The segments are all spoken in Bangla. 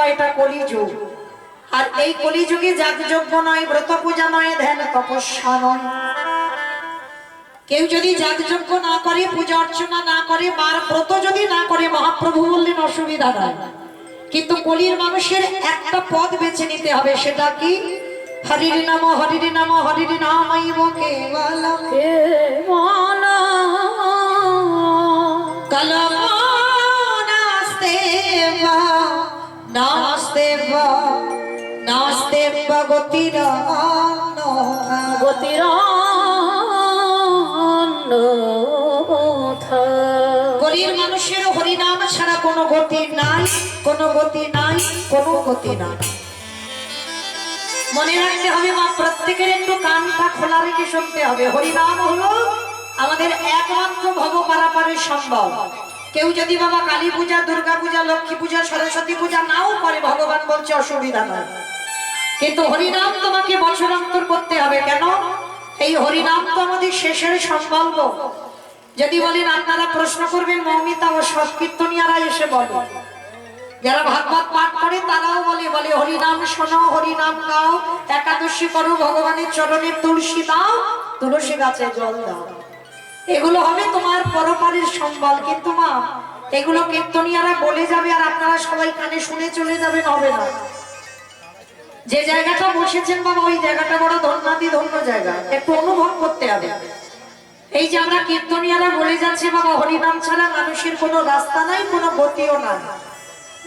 বাবা এটা কলিযুগ। আর এই কলিযুগে যাগযজ্ঞ নয়, ব্রত পূজা নয়, ধ্যান তপস্যা নয়। কেউ যদি যাগযজ্ঞ না করে, পূজা অর্চনা না করে, বার ব্রত যদি না করে, মহাপ্রভু বললেন অসুবিধা নাই, কিন্তু কলির মানুষের একটা পদ বেছে নিতে হবে। সেটা কি? হরির নাম হরির নাম হরির নামাইব কেবলম কলম নাস্তে বা নাস্তে বা নাস্তে বা গতির গতির কলির মানুষের হরিনাম ছাড়া কোনো গতি নাই, কোনো গতি নাই, কোনো গতি নাই। মনে রাখতে হবে মা, প্রত্যেকের একটু কানটা খোলা রেখে শুনতে হবে। হরিনাম হলো আমাদের একমাত্র ভব পারাপারের সম্ভব। কেউ যদি বাবা কালী পূজা, দুর্গা পূজা, লক্ষ্মী পূজা, সরস্বতী পূজা নাও করে, ভগবান বলছে অসুবিধা নয়, কিন্তু হরিনাম তোমাকে বছরান্তর করতে হবে। কেন? এই হরিনাম তো আমাদের শেষের সম্বল্প। যদি বলেন আপনারা প্রশ্ন করবেন, মৌমিতা ও সংকীর্তনিয়ারা এসে বলে, যারা ভাগবত পাঠ করে তারাও বলে হরিনাম শোনো, হরিনাম গাও, একাদশী করো, ভগবানের চরণে তুলসী দাও, তুলসী গাছে জল দাও। এগুলো হবে তোমার পরপারের সম্বল। কিন্তু মা, এগুলো কীর্তনিয়ারা বলে যাবে আর আপনারা সবাই কানে শুনে চলে যাবেন, হবে না। যে জায়গাটা বসেছেন বাবা, ওই জায়গাটা বড় ধন্যাদি ধন্য জায়গা, একটু অনুভব করতে হবে। এই যে আমরা কীর্তনিয়ারা বলে যাচ্ছে বাবা, হরিনাম ছাড়া মানুষের কোনো রাস্তা নাই, কোনো গতিও নাই।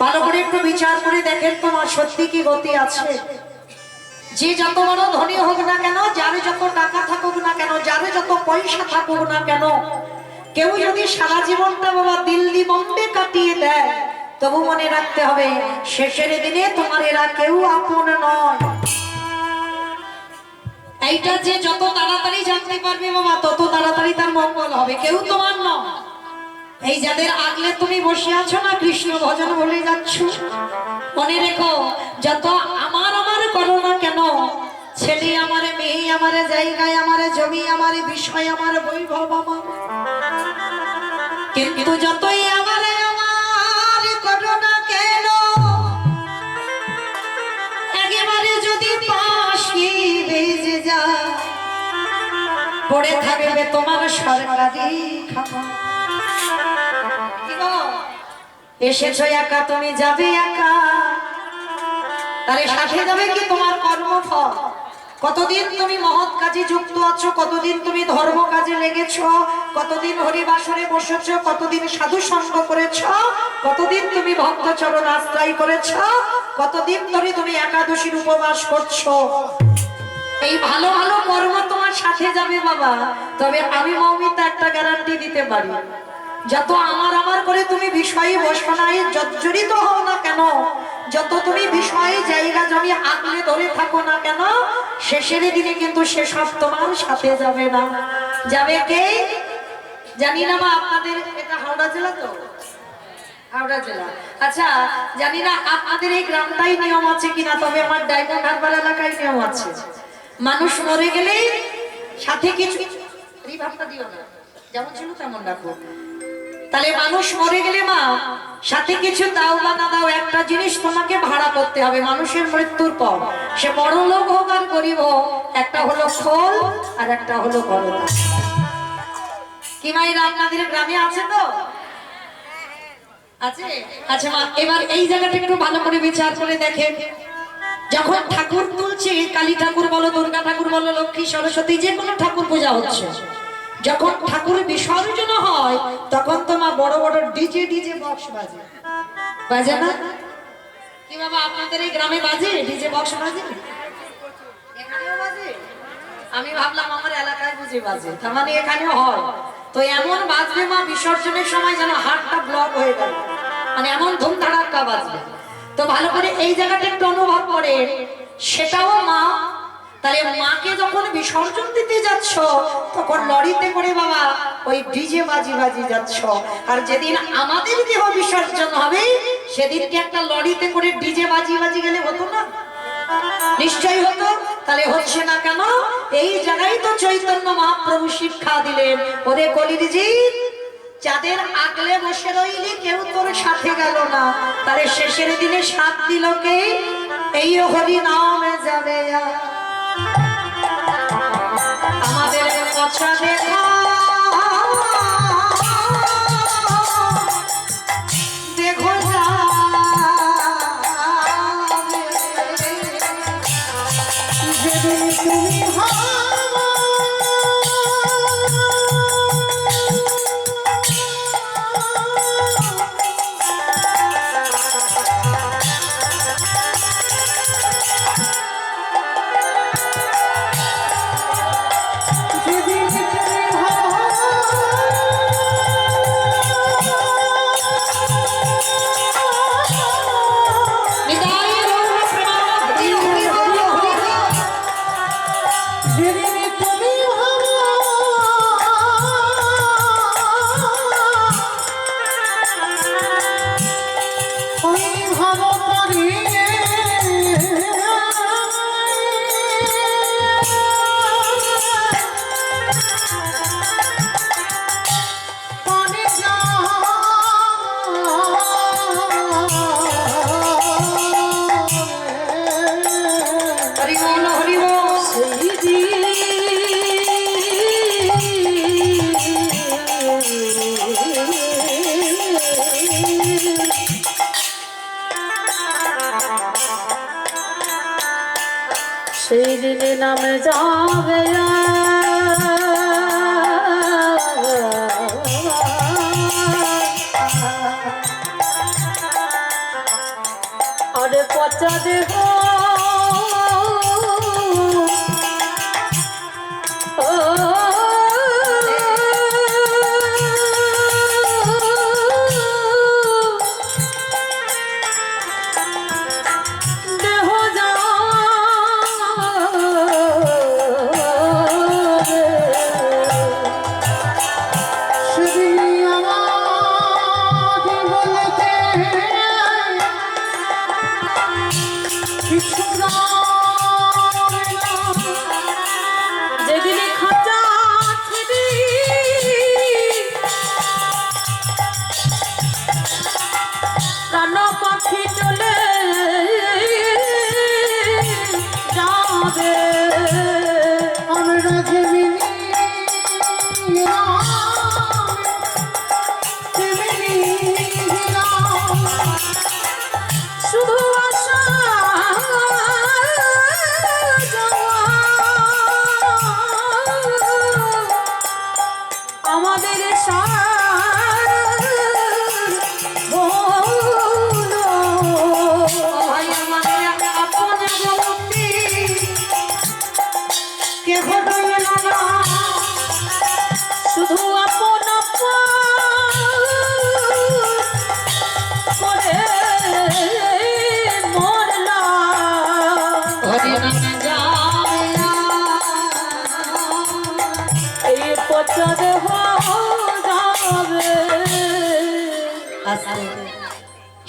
ভালো করে একটু বিচার করে দেখেন তোমার সত্যি কি গতি আছে? যে যত বড় ধনী হোক না কেন, যার যত টাকা থাকুক না কেন, যার যত পয়সা থাকুক না কেন, কেউ যদি সারা জীবনটা বাবা দিল্লি বোম্বে কাটিয়ে দেয়, তবু মনে রাখতে হবে শেষের দিনে তোমার এরা কেউ আপন নয়। এইটা যে যত তাড়াতাড়ি জানতে পারবে বাবা, তত তাড়াতাড়ি তার মঙ্গল হবে। কেউ তোমার নয়। এই যাদের আগলে তুমি বসে আছো না, কৃষ্ণ ভজন বলে যাচ্ছ, মনে রেখো যত আমার আমার করো না কেন, ছেলে আমার, মেয়ে আমার, জায়গায় আমার, জমি আমার, বিষয় আমার, বৈভব আমার, কিন্তু যতই আমার আমার করো না কেন, একেবারে যদি পাশি বেজে যায়, পড়ে থাকবে তোমার সরকারি খাবার। এসেছো একা, তুমি যাবে একা, তাহলে সাথে যাবে কি তোমার কর্মফল। কতদিন তুমি মহৎ কাজে যুক্ত আছো, কতদিন তুমি ধর্ম কাজে লেগেছ, কতদিন হরিবাসরে বসেছ, কতদিন সাধু সঙ্গ করেছ, কতদিন তুমি ভক্ত চরণ আশ্রয় করেছ, কতদিন ধরে তুমি একাদশীর উপবাস করছো। এই ভালো ভালো কর্ম তোমার সাথে যাবে বাবা। তবে আমি মৌমিতা একটা গ্যারান্টি দিতে পারি, যত আমার আমার করে তুমি বিষয়ে বসনায় জর্জরিত হও না কেন, যত তুমি বিষয়ে জায়গা জমি আগলে ধরে থাকো না কেন, শেষের দিনে কিন্তু সেসব তোমার সাথে যাবে না। যাবে কে জানি না মা। আপনাদের এটা হাওড়া জেলা তো? হাওড়া জেলা। আচ্ছা, জানি না আপনাদের এই গ্রামটাই নিয়ম আছে কিনা, তবে আমার ডায়মন্ড হারবার এলাকায় নিয়ম আছে, মানুষ মরে গেলে সাথে কিছু, এই ভাবটা দিও না, যেমন ছিল তেমন রাখো। তাহলে মানুষ মরে গেলে মা সাথে কিছু দাও বা না দাও, একটা জিনিস তোমাকে ভাড়া করতে হবে মানুষের মৃত্যুর পর, সে বড় লোক হোক আর গরিব হোক, একটা হলো খোল আর একটা হলো গলতা। কি মায়েরা আপনাদের গ্রামে আছে তো? আছে? আচ্ছা মা, এবার এই জায়গাটা একটু ভালো করে বিচার করে দেখেন। যখন ঠাকুর তুলছে, কালী ঠাকুর বলো, দুর্গা ঠাকুর বলো, লক্ষ্মী, সরস্বতী, যে কোনো ঠাকুর পূজা হচ্ছে, যখন ঠাকুর বিসর্জন হয় তখন তো মা বড় বড় ডিজে বক্স বাজে, বাজে না? কি বাবা আপনাদের এই গ্রামে বাজে ডিজে বক্স? বাজে, এখানেও বাজে। আমি ভাবলাম আমার এলাকায় বুঝে বাজে, তার মানে এখানেও হয়। তো এমন বাজবে মা বিসর্জনের সময় যেন হাতটা ব্লক হয়ে গেল, মানে এমন ধুমধাড়াক্কা বাজবে। তো ভালো করে এই জায়গাটা একটু অনুভব করে, সেটাও মা। তাহলে মাকে যখন বিসর্জন দিতে যাচ্ছ, তখন লরিতে করে বাবা ওই ডিজে বাজি বাজি যাচ্ছ। আর যেদিন আমাদের দেহ বিসর্জন হবে, সেদিনকে একটা লরিতে করে ডিজে বাজি বাজি গেলে হতো না? নিশ্চয়ই হতো। তাহলে হচ্ছে না কেন? এই জায়গায় তো চৈতন্য মহাপ্রভু শিক্ষা দিলেন, ওরে কলির জি যাদের আগলে বসে রইলি কেউ তোর সাথে গেল না, তারে শেষের দিনে সাথ দিল কে? এই হরি নামে যাবে। আমাদের পছা দেখা দেখো যেদিন তুমি সেই দিনে নামে যাবে আরে পচা দেহ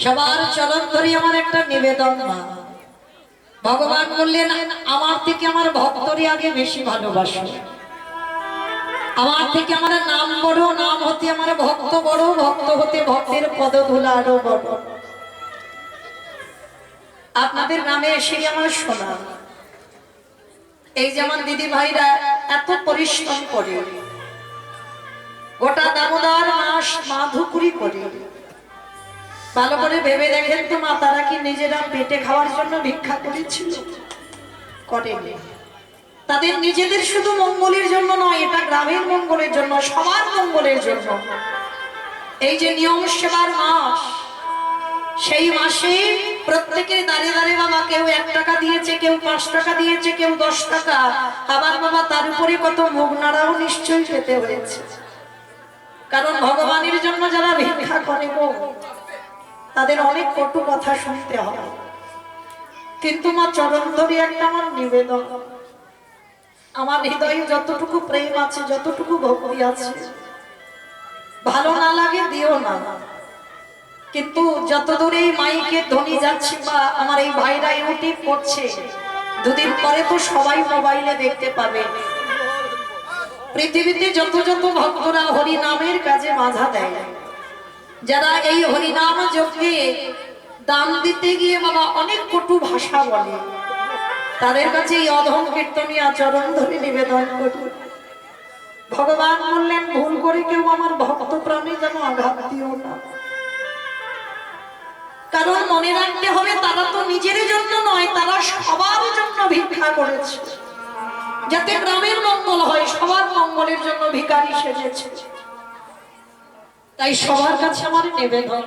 সবার চরণ ধরে আমার একটা নিবেদন। ভগবান বললেন আমার থেকে আমার ভক্তরই আগে বেশি ভালোবাসো, আমার থেকে আমার নাম বড়, নাম হতে আমার ভক্ত বড়, ভক্ত হতে ভক্তের পদধূলা আরো বড়। আপনাদের নামে এসে আমার শোনা, এই যেমন দিদি ভাইরা এত পরিশ্রম করে গোটা দামোদর মাস মাধুকুরি করে, ভালো করে ভেবে দেখেন তো মা তারা কি নিজেরা পেটে খাওয়ার জন্য ভিক্ষা করেছিল? করেনি। তাদের নিজেদের শুধু মঙ্গলের জন্য নয়, এটা গ্রামের মঙ্গলের জন্য, সবার মঙ্গলের জন্য। এই যে নিয়ম সেবার মাস, সেই মাসে প্রত্যেকের দাঁড়িয়ে দাঁড়িয়ে বাবা কেউ 1 টাকা দিয়েছে, কেউ 5 টাকা দিয়েছে, কেউ 10 টাকা। আবার বাবা তার উপরে কত মুখ নাড়াও নিশ্চয়ই খেতে হয়েছে, কারণ ভগবানের জন্য যারা ভিক্ষা করে তাদের অনেক কটু কথা শুনতে হয়। কিন্তু মা চরণ ধরে একটা আমার নিবেদন, আমার হৃদয়ে যতটুকু প্রেম আছে, যতটুকু ভক্তি আছে, ভালো না লাগে দিও না, কিন্তু যতদূর এই মাইকে ধ্বনি যাচ্ছে বা আমার এই ভাইরা ইউটিউব করছে, 2 দিন পরে তো সবাই মোবাইলে দেখতে পাবে। পৃথিবীতে যত যত ভক্তরা হরি নামের কাজে বাধা দেয়, যারা এই হরিনাম যজ্ঞে দান দিতে গিয়ে বাবা অনেক কটু ভাষা বলে, তাদের কাছে এই অধম কীর্তনিয়া চরণ ধরে নিবেদন করি। ভগবান বললেন, ভুল করে কেউ আমার ভক্ত প্রাণে যেন আঘাত দিও না। কারণ মনে রাখতে হবে, তারা তো নিজের জন্য নয়, তারা সবার জন্য ভিক্ষা করেছে, যাতে গ্রামের মঙ্গল হয়, সবার মঙ্গলের জন্য ভিখারি সেজেছে। তাই সবার কাছে আমার নিবেদন,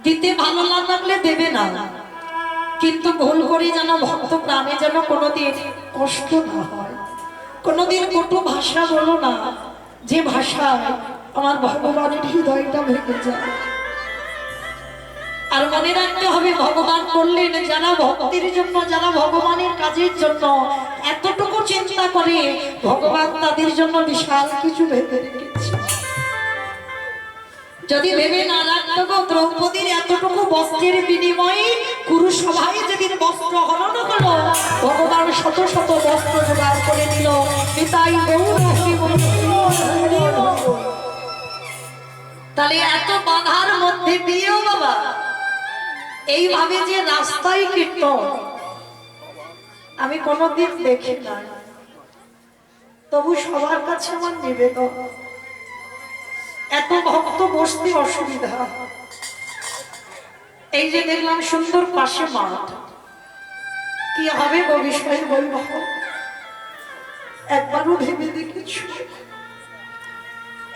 দিতে ভালো না লাগলে দেবে না, কিন্তু ভুল করে যেন ভক্ত প্রাণে যেন কোনোদিন কষ্ট না হয়, কোনোদিন কটু ভাষা বলো না, যে ভাষায় আমার ভগবানের হৃদয়টা ভেঙে যায়। আর মনে রাখতে হবে, ভগবান বললেন, যারা ভক্তির জন্য, যারা ভগবানের কাজের জন্য এতটুকু চিন্তা করে, ভগবান তাদের জন্য বিশাল কিছু ভেবে রেখেছে। যদি ভেবে না রাখতো গো, দ্রৌপদীর এতটুকু বস্ত্রের বিনিময়ে কুরু সভায় যেদিন বস্ত্র হরণ হলো, ভগবান শত শত বস্ত্র জোগাড় করে দিল। তাই তাহলে এত বাধার মধ্যে দিয়েও বাবা এইভাবে যে রাস্তায় কীর্তন আমি কোনোদিন দেখি না। তবু সবার কাছে আমার নিবেদন, এত ভক্ত বসতে অসুবিধা। এই যে দেখলাম সুন্দর পাশে মাঠ, কি হবে গো বিষয় বলবো, একবারও ভেবে দেখেছ?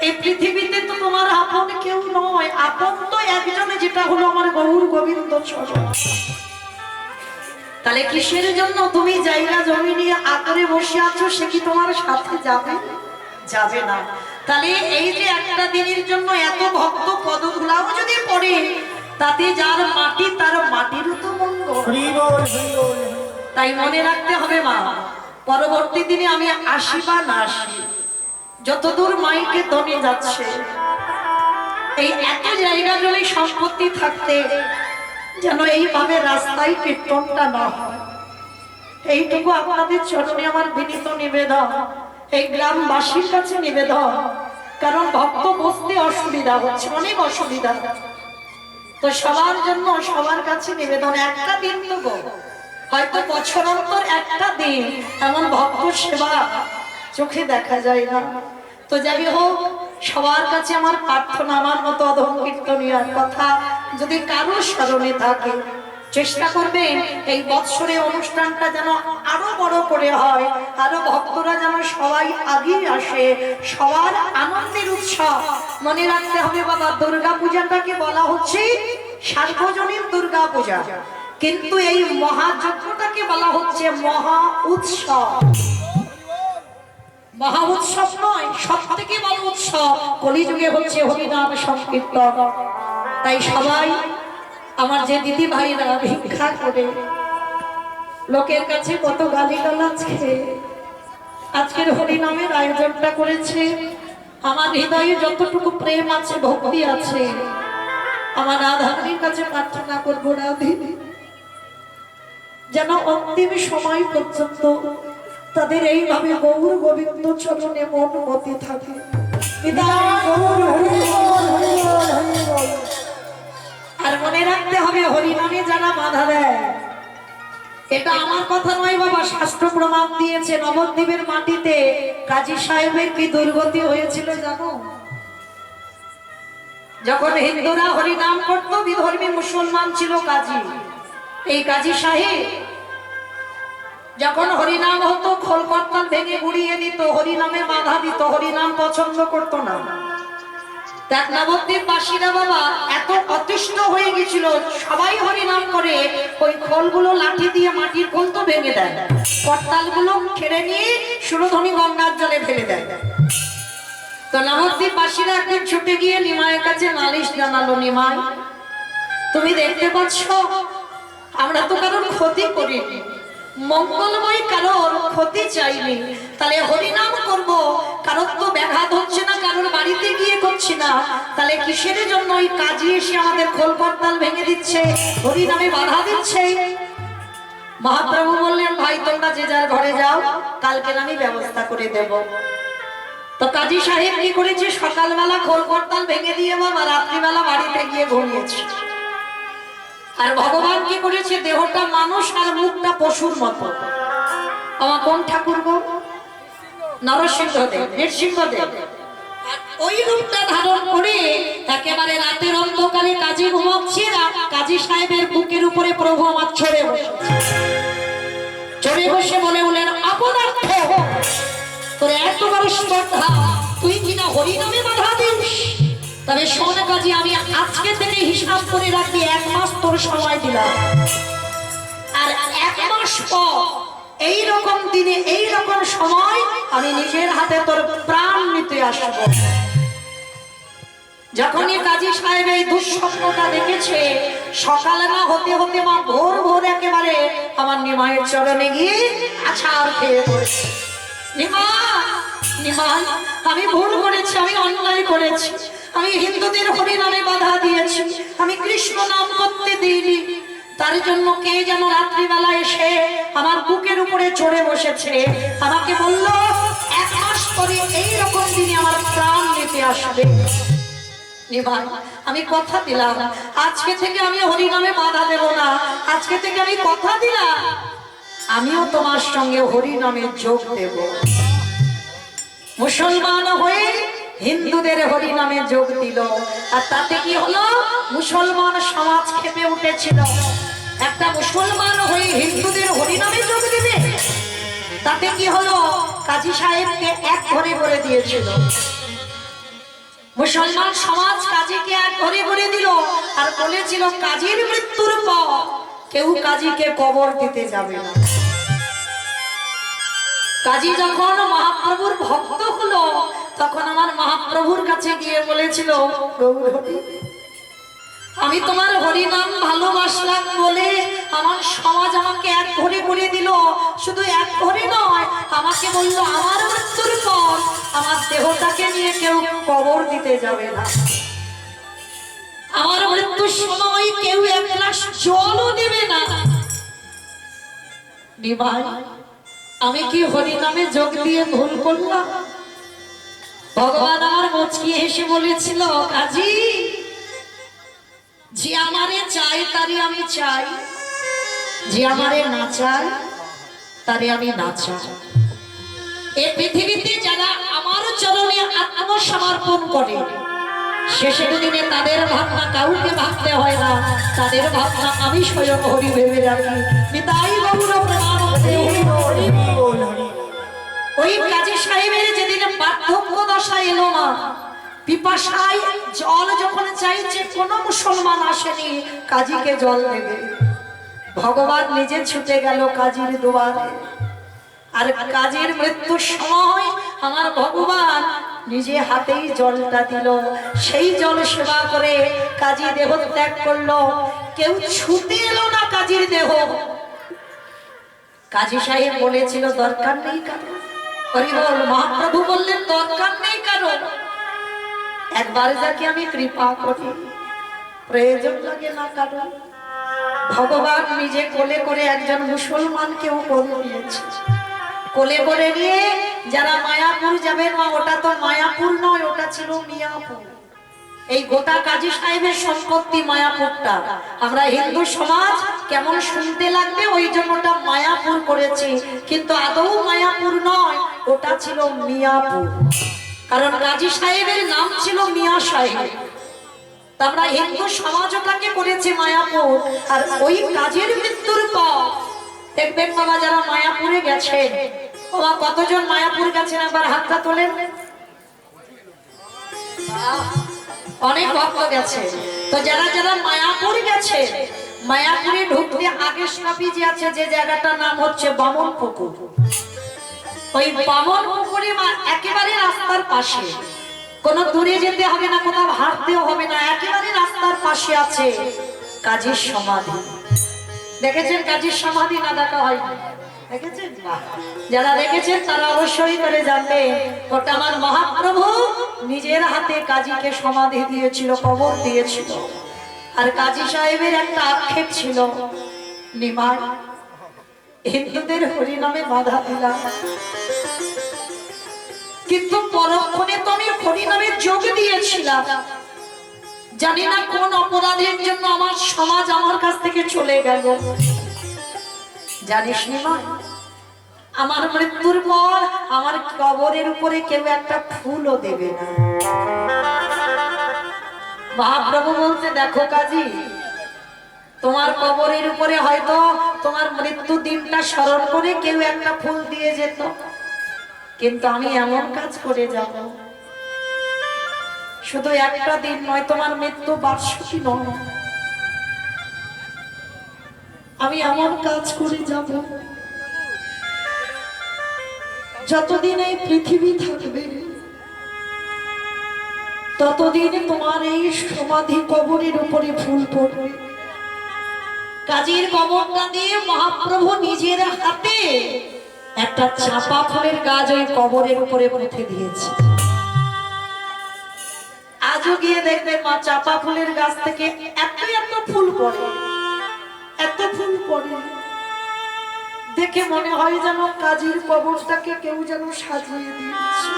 এই পৃথিবীতে তো তোমার আপন কেউ নয়, আপন তো একজনে, যেটা হলো আমার গৌর গোবিন্দ চরণ। তাহলে কিসের জন্য তুমি জায়গা জমি নিয়ে আকারে বসে আছো? সে কি তোমার সাথে যাবে? যাবে না। তাহলে এই যে একটা দিনের জন্য এত ভক্ত পদধূলাও যদি পড়ে, তাতে যার মাটি, তার মাটিরও তো মঙ্গল। তাই মনে রাখতে হবে মা, পরবর্তী দিনে আমি আসি বা না আসি, যতদূর মাইকে ধ্বনি যাচ্ছে, এই এত জায়গা জমি সম্পত্তি থাকতে যেন এইভাবে রাস্তায় কীর্তনটা না হয়, এইটুকু আপনাদের চরণে আমার বিনীত নিবেদন, এই গ্রামবাসীর কাছে নিবেদন। কারণ ভক্ত বসতে অসুবিধা হচ্ছে, অনেক অসুবিধা। তো সবার জন্য সবার কাছে নিবেদন, একটা দিন তো গো, হয়তো বছর অন্তর একটা দিন এমন ভক্ত সেবা চোখে দেখা যায় না। তো যাই হোক, সবার কাছে আমার প্রার্থনা, আমার মতো অধম কীর্তনিয়ার কথা যদি কারো স্মরণে থাকে, চেষ্টা করবেন এই বৎসরে অনুষ্ঠানটা যেন আরো বড় করে হয়, আরো ভক্তরা যেন সবাই আগিয়ে আসে, সবার আনন্দের উৎসব। মনে রাখতে হবে বাবা, দুর্গা পূজাটাকে বলা হচ্ছে সার্বজনীন দুর্গা পূজা, কিন্তু এই মহাযজ্ঞটাকে বলা হচ্ছে মহা উৎসব। মহা উৎসব নয়, সব থেকে বড় উৎসব কলিযুগে হচ্ছে হরিনাম সংকীর্তন। তাই সবাই আমার যে দিদি ভাইরা ভিক্ষা করে, লোকের কাছে কত গালিগালাজ খেয়ে আজকের হরিনামের আয়োজনটা করেছে, আমার হৃদয়ে যতটুকু প্রেম আছে, ভক্তি আছে, আমার রাধারানীর কাছে প্রার্থনা করবো, রাধে যেন অন্তিম সময় পর্যন্ত তাদের এইভাবে গৌর গোবিন্দ চরণে মন মতি থাকে। আর মনে রাখতে হবে, হরিনামে যারা বাধা দেয়, এটা আমার কথা নয় বাবা, শাস্ত্র প্রমাণ দিয়েছে। নবদ্বীপের মাটিতে কাজী সাহেবের কি দুর্গতি হয়েছিল জানো? যখন হিন্দুরা হরিনাম করতো, বিধর্মী মুসলমান ছিল কাজী, এই কাজী সাহেব যখন হরিনাম হতো, খোল করতাল ভেঙে গুড়িয়ে দিত, হরিনামে বাধা দিত, হরিনাম পছন্দ করতো না। নবদ্বীপ বাসীরা বাবা এত অতিষ্ঠ হয়ে গেছিল, সবাই হরিনাম করে, ওই খোলগুলো লাঠি দিয়ে মাটির খোল তো ভেঙে দেয়, করতালগুলো ছেড়ে নিয়ে সুরধনী গঙ্গার জলে ফেলে দেয়। তো নবদ্বীপ বাসীরা একদিন ছুটে গিয়ে নিমায়ের কাছে নালিশ জানালো, নিমাই তুমি দেখতে পাচ্ছ আমরা তো কারোর ক্ষতি করিনি, মঙ্গলময় কারোর ক্ষতি চাইনি, তাহলে হরিনাম করব, কারোর তো ব্যাঘাত হচ্ছে না, কারোর বাড়িতে গিয়ে করছি না, তাহলে কিসের জন্য ওই কাজী এসে আমাদের খোল করতাল ভেঙে দিচ্ছে, হরিনামে বাধা দিচ্ছে? মহাপ্রভু বললেন, ভাই তোমরা যে যার ঘরে যাও, কালকে আমি ব্যবস্থা করে দেব। তো কাজী সাহেব কি করেছে, সকালবেলা খোল করতাল ভেঙে দিয়ে বাবা রাত্রিবেলা বাড়িতে গিয়ে ঘুমিয়েছে। আর ভগবান কি করেছে, দেহটা মানুষ আর মুখটা পশুর মতো। আমার কোন ঠাকুর গো? নরসিংহদেব, নৃসিংহদেব। ওই রূপটা ধারণ করে একেবারে রাতের অন্ধকারে কাজী ঘুমাচ্ছে, কাজী সাহেবের বুকের উপরে প্রভু আমার চড়ে বসে বলে বলেন, অপদার্থ তোর এত বড় স্পর্ধা, তুই কিনা হরি নামে বাধা দিস। তবে শোন কাজী, আমি আজকে থেকে হিসাব করে রাখি, 1 মাস তোর সময় দিলাম। আর 1 মাস পর এই রকম দিনে এই রকম সময় আমি নিজের হাতে তোর প্রাণ নিতে আসব। যখনই কাজী সাহেব এই দুঃস্বপ্নটা দেখেছে, সকালে না হতে হতে মা ভোর ভোর একেবারে আমার নিমাইয়ের চরণে গিয়ে আছাড় খেয়ে পড়েছে। নিমাই, আমি ভুল করেছি, আমি অন্যায় করেছি, আমি হিন্দুদের হরি নামে বাধা দিয়েছি, আমি কৃষ্ণ নাম করতে দিইনি। তার জন্য কে যেন রাত্রিবেলা এসে আমার বুকের উপরে চড়ে বসেছে, আমাকে বলল 1 মাস পরে এইরকম দিনে আমার প্রাণ নিতে আসবে। নিমাই, আমি কথা দিলাম আজকে থেকে আমি হরি নামে বাধা দেব না। আজকে থেকে আমি কথা দিলাম আমিও তোমার সঙ্গে হরি নামে যোগ দেব। মুসলমান হয়ে হিন্দুদের হরি নামে যোগ দিল। আর তাতে কি হলো, মুসলমান সমাজ খেপে উঠেছিল। একটা মুসলমান হয়ে হিন্দুদের হরি নামে যোগ দিবে, তাতে কি হলো, কাজী সাহেবকে এক ঘরে করে দিয়েছিল। মুসলমান সমাজ কাজীকে এক ঘরে করে দিল আর বলেছিল, কাজীর মৃত্যুর পর কেউ কাজীকে কবর দিতে যাবে না। কাজী যখন মহাপ্রভুর ভক্ত হলো, তখন আমার মহাপ্রভুর কাছে গিয়ে বলেছিল, গৌরহরি, আমি তোমার হরি নাম ভালোবাসলাম বলে আমার সমাজ আমাকে এক ঘরে করে দিল। শুধু এক ঘরে নয়, আমাকে বলল আমার মৃত্যুর পর আমার দেহটাকে নিয়ে কেউ কবর দিতে যাবে না, আমার মৃত্যুর সময় কেউ 1 গ্লাস জলও দেবে না। নিমাই, আমি কি হরি নামে যোগ দিয়ে ভুল করলাম? ভগবান আমার মুচকি হেসে বলেছিল, কাজী, যে আমারে চাই তারে আমি চাই, যে আমারে না চাই তারে আমি না চাই। এই পৃথিবীতে যারা আমার চরণে আত্মসমর্পণ করে, শেষের দিনে তাদের ভাবনা কাউকে ভাবতে হয় না, তাদের ভাবনা আমি স্বয়ং হরি ভেবে রাখি। নিতাই গৌর প্রেমানন্দে হরি বল। ওই কাজী সাহেবের যেদিন বার্ধক্য দশা এলো না, পিপাসায় জল যখন চাইছে, কোন মুসলমান আসেনি কাজীকে জল দেবে। ভগবান নিজে ছুটে গেল কাজীর দুয়ারে। আর কাজীর মৃত্যুর সময় আমার ভগবান নিজে হাতেই জলটা দিল। সেই জল সেবা করে কাজী দেহ ত্যাগ করলো। কেউ ছুটে এলো না কাজীর দেহ। কাজী সাহেব বলেছিল, দরকার নেই কারো। হরিবল। মহাপ্রভু বললেন, দরকার নেই কারো, একবার যাকে আমি কৃপা করি, প্রয়োজন লাগে না কারো। ভগবান নিজে কোলে করে একজন মুসলমানকেও কোলে নিয়েছে। কোলে করে নিয়ে যারা মায়াপুর যাবেন, মা ওটা তো মায়াপুর নয়, ওটা ছিল মিয়াপুর। এই গোটা কাজী সাহেবের সম্পত্তি মায়াপুরটা। আমরা হিন্দু সমাজ কেমন শুনতে লাগবে, ওই জন্য ওটা মায়াপুর করেছি, কিন্তু আদৌ মায়াপুর নয়, ওটা ছিল মিয়াপুর। কারণ কাজী সাহেবের নাম ছিল মিয়া সাহেব। আমরা হিন্দু সমাজ ওটাকে করেছে মায়াপুর। আর ওই কাজের মৃত্যুর পর দেখবেন বাবা, যারা মায়াপুরে গেছেন, বাবা কতজন মায়াপুর গেছেন একবার হাতটা তোলেন। অনেক ভক্ত গেছে। তো যারা যারা মায়াপুর গেছে, মায়াপুরে ঢুকতে আগে স্টপেজে আছে যে জায়গাটার নাম হচ্ছে বামন পুকুর। ওই বামন পুকুরে একেবারে রাস্তার পাশে, কোন দূরে যেতে হবে না, কোথাও হাঁটতেও হবে না, একেবারে রাস্তার পাশে আছে কাজীর সমাধি। দেখেছেন কাজীর সমাধি? না দেখা হয়? দেখেছেন? যারা দেখেছেন তারা অবশ্যই করে জানবে, ওটা আমার মহাপ্রভু নিজের হাতে কাজীকে সমাধি দিয়েছিল, কবর দিয়েছিল। আর কাজী সাহেবের একটা আক্ষেপ ছিল, নিমাই হিন্দুদের হরিনামে বাধা দিলাম, কিন্তু পরক্ষণে তো আমি হরিনামে যোগ দিয়েছিলাম। জানি না কোন অপরাধের জন্য আমার সমাজ আমার কাছ থেকে চলে গেল। জানিস নি মা, আমার মৃত্যুর পর আমার কবরের উপরে কেউ একটা ফুলও দেবে না। মহাপ্রভু বলতে, দেখো কাজী, তোমার কবরের উপরে হয়তো তোমার মৃত্যু দিনটা স্মরণ করে কেউ একটা ফুল দিয়ে যেত, কিন্তু আমি এমন কাজ করে যাব, শুধু একটা দিন নয়, তোমার মৃত্যু বার্ষিকী নয়, আমি এমন কাজ করে যাব, যতদিন এই পৃথিবী থাকবে ততদিন তোমার এই সমাধি কবরের উপরে ফুল পড়বে। কাজীর কবরটা দিয়ে মহাপ্রভু নিজের হাতে একটা চাপা ফুলের গাছ ওই কবরের উপরে পুঁতে দিয়েছে। আজও গিয়ে দেখবেন মা, চাপা ফুলের গাছ থেকে এত এত ফুল পড়ে, এত ফুল পড়ে, দেখে মনে হয় যেন কাজীর কবরটাকে কেউ যেন সাজিয়ে দিয়েছে।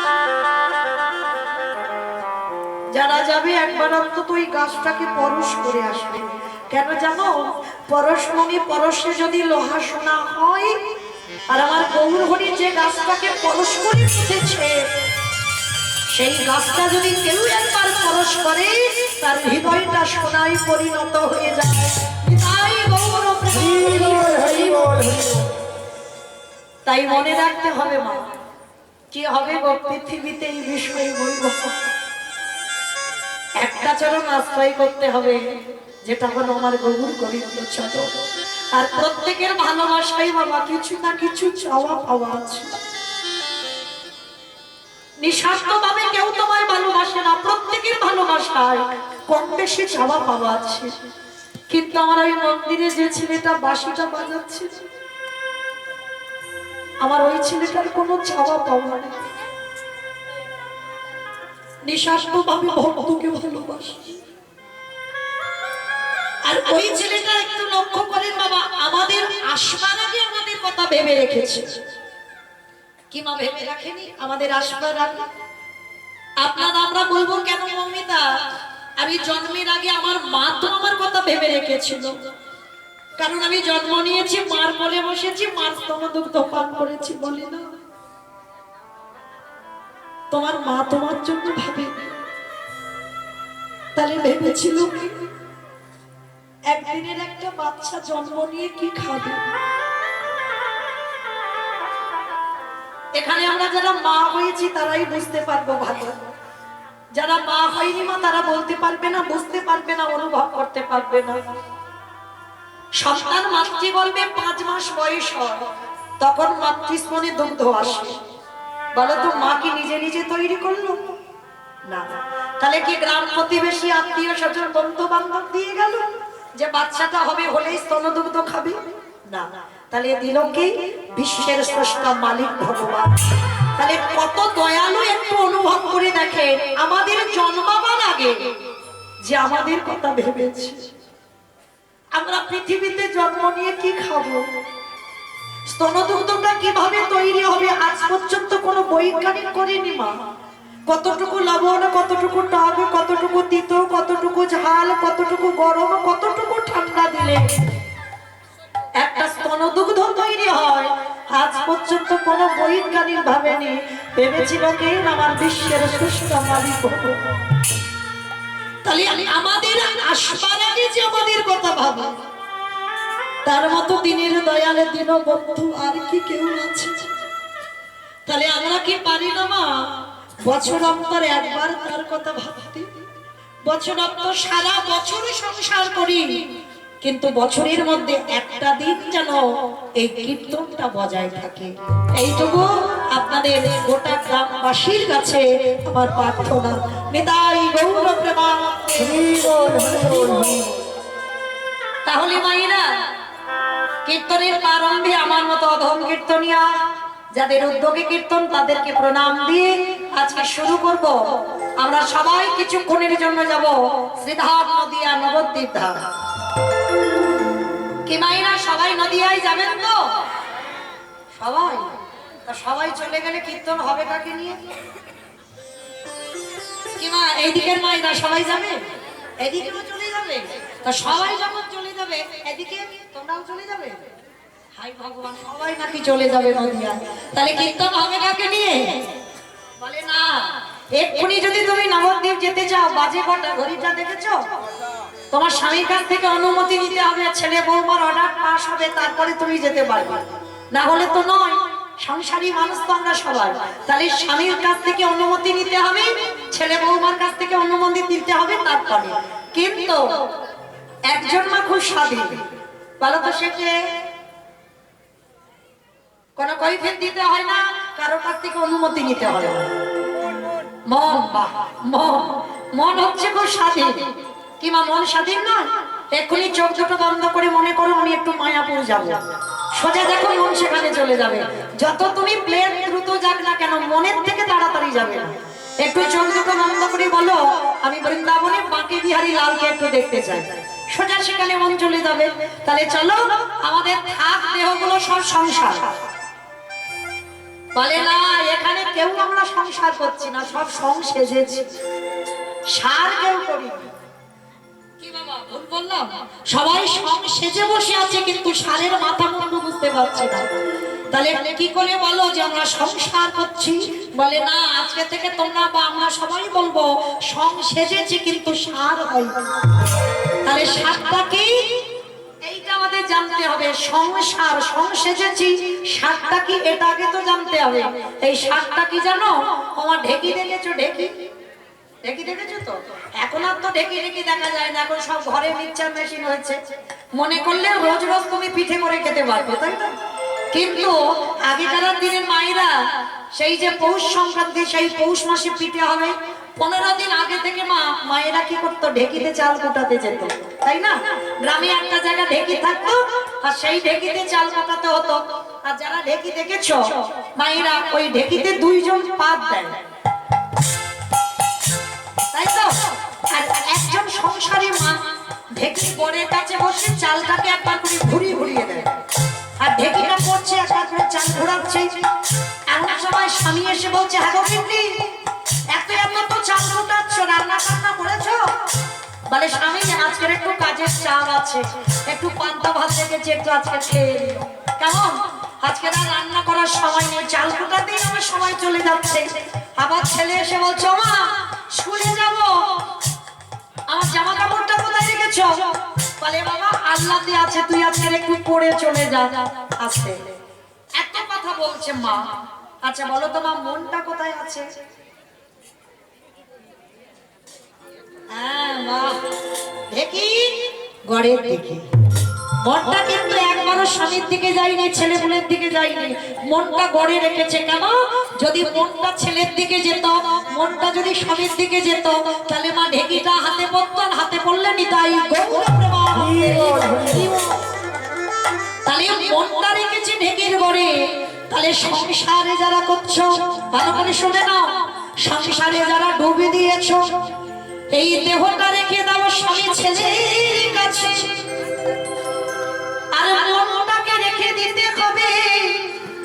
যারা যাবে একবার অন্তত ওই গাছটাকে পরশ করে আসবে। কেন জানো? পরশমণি পরশে যদি লোহা সোনা হয়, আর আমার গৌর হরি যে গাছটাকে পরশ করে উঠেছে, সেই গাছটা যদি কেউ একবার পরশ করে, তার হৃদয়টা সোনায় পরিণত হয়ে যায়। তাই গৌর তাই মনে রাখতে হবে মা, কি হবে গো পৃথিবীতে এই বিষয়ে বলবো, একটা চরণ আশ্রয় করতে হবে, যেটা হলো আমার গৌর গোবিন্দ চরণ। আর প্রত্যেকের ভালোবাসাই বাবা কিছু না কিছু চাওয়া পাওয়া আছে। নিঃস্বার্থ ভাবে কেউ তোমায় ভালোবাসে না, প্রত্যেকের ভালোবাসায় কম বেশি চাওয়া পাওয়া আছে। কিন্তু আমার ওই মন্দিরে যে ছেলেটা বাঁশিটা বাজাচ্ছে, আমার ওই ছেলেটার কোনো চাওয়া পাওয়া নেই, নিঃস্বার্থ ভাবে ভক্তকে ভালোবাসে। আর ওই ছেলেটা একটু লক্ষ্য করেন বাবা, আমাদের আসবার আগে আমাদের কথা ভেবে রেখেছে। কি মা ভেবে রাখেনি আমাদের আসবার আগে? আপনারা আমরা বলবো কেন মমিতা, আমি জন্মের আগে আমার মা তো আমার কথা ভেবে রেখেছিল, কারণ আমি জন্ম নিয়েছি, মার কোলে বসেছি, মার স্তনদুগ্ধ পান করেছি, বলি না? তোমার মা তোমার জন্য ভাবেনি, তাহলে ভেবেছিল একদিনের একটা বাচ্চা জন্ম নিয়ে কি খাবে। এখানে আমরা যারা মা হয়েছি তারাই বুঝতে পারবো ভালো, যারা মা হয়নি মা তারা বলতে পারবে না, বুঝতে পারবে না, অনুভব করতে পারবে না। সন্তান মাতৃগর্ভে 5 মাস বয়স হয়, তখন মাতৃস্তনে দুগ্ধ আসে। বলো তো, মা কি নিজে নিজে তৈরি করলো? না। তাহলে কি গ্রাম প্রতিবেশী আত্মীয় স্বজন বন্ধু বান্ধব দিয়ে গেল যে বাচ্চাটা হবে হলেই স্তনদুগ্ধ খাবে? না। তাহলে দিল কি? বিশ্বের স্রষ্টা মালিক ভগবান। তাহলে কত দয়ালু, একটু অনুভব করে দেখেন, আমাদের জন্মাবার আগে যে আমাদের কথা ভেবেছে। আমরা পৃথিবীতে জন্ম নিয়ে কি খাবো, স্তনদুগ্ধটা কিভাবে তৈরি হবে, আজ পর্যন্ত কোনো বৈজ্ঞানিক করেনি মা। কতটুকু লবণ, কতটুকু টক, কতটুকু তিতো, কতটুকু ঝাল, কতটুকু গরম, কতটুকু ঠান্ডা দিলে একটা স্তনদুগ্ধ তৈরি হয়, আজ পর্যন্ত কোনো বৈজ্ঞানিক ভাবেনি। ভেবেছিল কে? আমার বিশ্বের শ্রেষ্ঠ মালিক ভগবান। তাহলে আমাদের আসবার আগে যে আমাদের কথা ভাবা, তার মতো দিনের দয়ালে দীনবন্ধু আর কি কেউ আছে? তাহলে আমরা কি পারি না মা বছর অন্তর একবার তার কথা ভাবতে? বছর অন্তর সারা বছরে সংসার করি, কিন্তু বছরের মধ্যে একটা দিন যেন এই কীর্তনটা বজায় থাকে। এইটুকু আপনাদের গোটা গ্রামবাসীর কাছে আমার প্রার্থনা। নিতাই গৌর প্রেমানন্দে। তাহলে মায়েরা, কীর্তনের প্রারম্ভে আমার মতো অধম কীর্তনিয়া যাদের উদ্যোগে কীর্তন, তাদেরকে প্রণাম দিয়ে আজকে শুরু করব। আমরা সবাই কিছুক্ষণের জন্য যাব শ্রীধাম নদিয়া নবদ্বীপ ধাম। কি মায়েরা সবাই নদিয়ায় যাবেন তো? সবাই? তা সবাই চলে গেলে কীর্তন হবে কাকে নিয়ে? কি মা, এইদিকের মায়েরা সবাই যাবে, এদিকেও চলে যাবে? তা সবাই যখন চলে যাবে, এদিকে তোমরাও চলে যাবে? হাই ভগবান, সবাই নাকি চলে যাবে নদিয়া, তাহলে কীর্তন হবে কাকে নিয়ে? বলে না, এক্ষুনি যদি তুমি নবদ্বীপ যেতে চাও, বাজে কটা ঘড়িটা দেখেছো? তোমার স্বামীর কাছ থেকে অনুমতি নিতে হবে, ছেলে বৌমার অর্ডার পাস হবে, তারপরে তুমি যেতে পারবে, না হলে তো নয়। সংসারী মানুষ তো আমরা সবাই, তাহলে স্বামীর কাছ থেকে অনুমতি নিতে হবে, ছেলে বৌমার কাছ থেকে অনুমতি দিতে হবে, তারপরে। কিন্তু একজন মা খুব স্বাধীন, বলো তো সে কে? কোন কৈফিয়ত দিতে হয় না, কারোর কাছ থেকে অনুমতি নিতে হয় না। মন, মন, মন হচ্ছে খুব স্বাধীন। কি মা, মন স্বাধীন না? এক্ষুনি চোখ দুটো বন্ধ করে মনে করো আমি একটু মায়াপুর যাবো, সোজা দেখো মন সেখানে চলে যাবে। যত তুমি প্লেন দ্রুত যাক না কেন, মনের থেকে তাড়াতাড়ি যাবে না। একটু চোখ দুটো বন্ধ করে বলো আমি বৃন্দাবনে বাঁকে বিহারী লালকে একটু দেখতে চাই, সোজা সেখানে মন চলে যাবে। তাহলে চলো, আমাদের থাক দেহগুলো সব সংসার। বলে না, এখানে কেউ আমরা সংসার করছি না, সব সং সেজেছি, সার কেউ করি। কি বাবা ভুল বললাম? সবাই সং সেজে বসে আছে, কিন্তু সারের মাথা মুন্ডু বুঝতে পারছি না। তাহলে কি করে বলো যে আমরা সংসার করছি? বলে না, আজকে থেকে তোমরা বা আমরা সবাই বলবো সং সেজেছি, কিন্তু সার হয়। তাহলে সারটা কি, এইটা আমাদের জানতে হবে। সংসার, সং সেজেছি, সারটা কি এটা আগে তো জানতে হবে। এই সারটা কি জানো? আমার ঢেকি দেখেছো? ঢেকি ঢেকি দেখেছো তো? এখন আর তো ঢেকি ঢেকি দেখা যায় না, এখন সব ঘরে মিক্সচার মেশিন হয়েছে। মনে করলে রোজ রোজ তুমি পিঠে করে খেতে পারবে, তাই না? কিন্তু আগেকার দিনের মায়েরা সেই যে পৌষ সংক্রান্তি, সেই পৌষ মাসে পিঠে হবে, 15 দিন আগে থেকে মায়েরা কি করতো? ঢেকিতে চাল কোটাতে যেত, তাই না? গ্রামে একটা জায়গা ঢেকি থাকতো, আর সেই ঢেকিতে চাল কোটাতে হতো। আর যারা ঢেকি দেখেছো, মায়েরা ওই ঢেকিতে 2 জন পাত দেয়, তাই তো? আর একজন সংসারী মা ঢেকি বড়ের কাছে বসে চালটাকে একবার করে ঘুরিয়ে দেয়, আর ঢেকিটা পড়ছে, একবার করে চাল ঘোরাচ্ছে। এমন সময় স্বামী এসে বলছে, হ্যাঁ গো গিন্নি, এত তো চাল ঘোটাচ্ছ, রান্না টান্না করেছো? বলে স্বামী, আজকের একটু কাজের চাপ আছে, একটু পান্তা ভাত রেখেছি, একটু আজকে খেয়ে নিও। কেমন? আজকে আর রান্না করার সময় নেই, চাল ঘোটাতেই আমার সময় চলে যাচ্ছে। আবার ছেলে এসে বলছো, মা স্কুলে যাব, আমার জামা কাপড়টা কোথায় রেখেছো? বলে বাবা আল্লাহতে আছে, তুই আজকে একটু পরে চলে যা। আসতে এত কথা বলছে মা। আচ্ছা বলো তো মা, মনটা কোথায় আছে? হ্যাঁ মা, দেখি ঘরের দিকে। মনটা কিন্তু একবারও স্বামীর দিকে যায়নি, ছেলে মেয়ের দিকে যায়নি, মনটা গড়ে রেখেছে। কেন? যদি মনটা ছেলের দিকে যেত, মনটা যদি স্বামীর দিকে যেত, তাহলে মা ঢেকিটা হাতে পড়তো, আর হাতে পড়লে নিতাই গৌর প্রেমানন্দে। তাহলে মনটা রেখেছে ঢেকির গড়ে। তাহলে সংসারে যারা করছো, ভালো করে শুনে নাও, সংসারে যারা ডুবে দিয়েছো, এই দেহটা রেখে দাও স্বামী ছেলের কাছে, আর মনটাকে রেখে দিতে হবে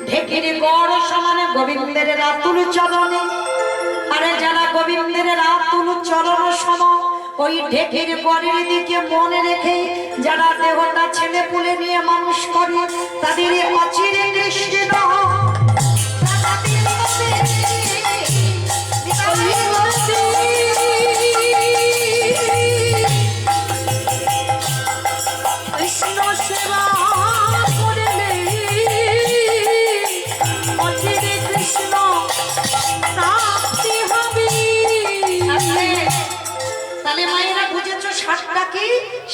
ঢেকির গড় সমানে গোবিন্দের রাতুল চরণে। আরে যারা গোবিন্দের রাতুল চরণ সম, ওই ঢেকির গড়ের দিকে মনে রেখে যারা দেহটা ছেলে পুলে নিয়ে মানুষ করে, তাদের অচিরে কৃষ্ণ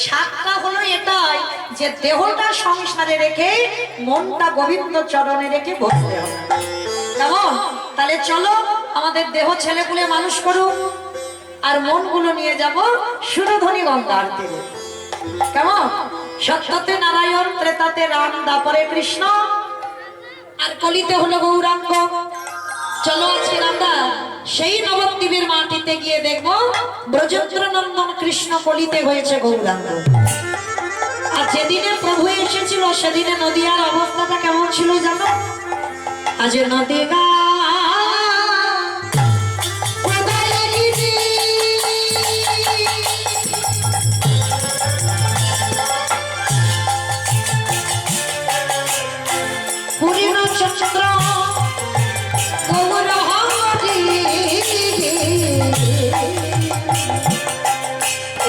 সাতটা হলো এটাই যে দেহটা সংসারে রেখে মনটা গোবিন্দ চরণে রেখে বসতে হবে। কেমন? তাহলে চলো আমাদের দেহ ছেলেপুলে মানুষ করুক, আর মনগুলো নিয়ে যাব সুরধ্বনি গঙ্গার তীরে। কেমন? সত্যতে নারায়ণ, ত্রেতাতে রাম, দ্বাপরে কৃষ্ণ, আর কলিতে হলো গৌরাঙ্গ। চলো আজকে আমরা সেই নবদ্বীপের মাটিতে গিয়ে দেখবো ব্রজেন্দ্র নন্দন কৃষ্ণ কলিতে হয়েছে গৌরাঙ্গ। আর যেদিনে প্রভু এসেছিল সেদিনে নদিয়ার অবস্থাটা কেমন ছিল জানো? আজ নদী গা চন্দ্র গৌর হরি